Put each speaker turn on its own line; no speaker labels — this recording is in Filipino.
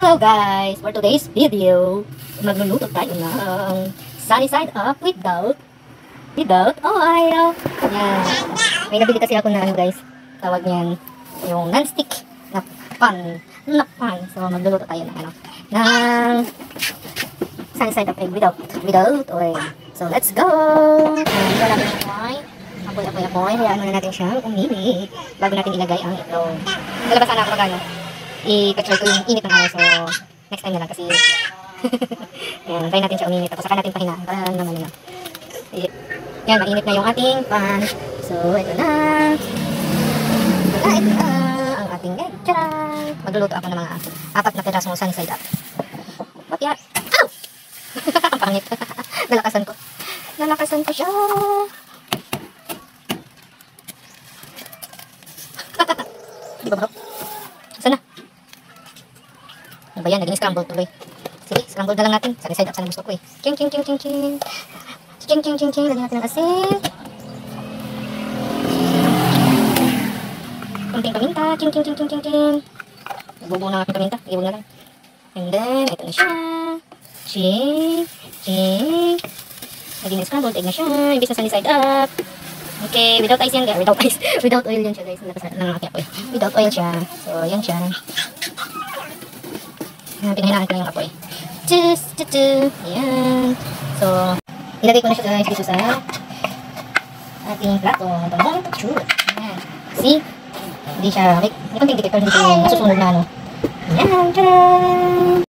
Hello guys! For today's video, magluluto tayo ng sunny side up without oil. Yan. May nabili kasi ako na guys, tawag niyan yung non-stick na pan. So magluluto tayo ng sunny side up egg without oil. So let's go! Ito natin yung apoy. Hayaan muna natin siyang uminit bago natin ilagay ang itlog. Nalabas sana ako magano. I-try ko yung init ng araw. So next time na lang kasi yan, try natin siya uminit. Tapos saka natin pahinaan para naman na. Yan, mainit na yung ating pan. So ito na ang ating egg. Tcharan! Magluluto ako ng mga 4 na pirasong sunny side up. Papya! Ow! Ang pangit. Nalakasan ko siya. Di ba bro? Sana? Ano ba yan? Naging scrambled tuloy. Sige, scrambled na lang natin. Sunny side up sana gusto ko eh. Ching. Lagyan natin ng asin. Kunting paminta. Ching. Nagbubuo na aking paminta. Iwan na lang. And then, ito na siya. Ching. Naging scrambled egg na siya. Ibig na sunny side up. Okay, without ice yan guys. Without oil yan siya guys. Without oil siya. So, yan siya. Pinahinaan ko na yung apoy. Yan. So, ilagay ko na siya guys dito sa ating plato. Don't shoot. Yan. See? Hindi siya, may konting dikit pero hindi ko masusunod na ano. Yan. Tcharan!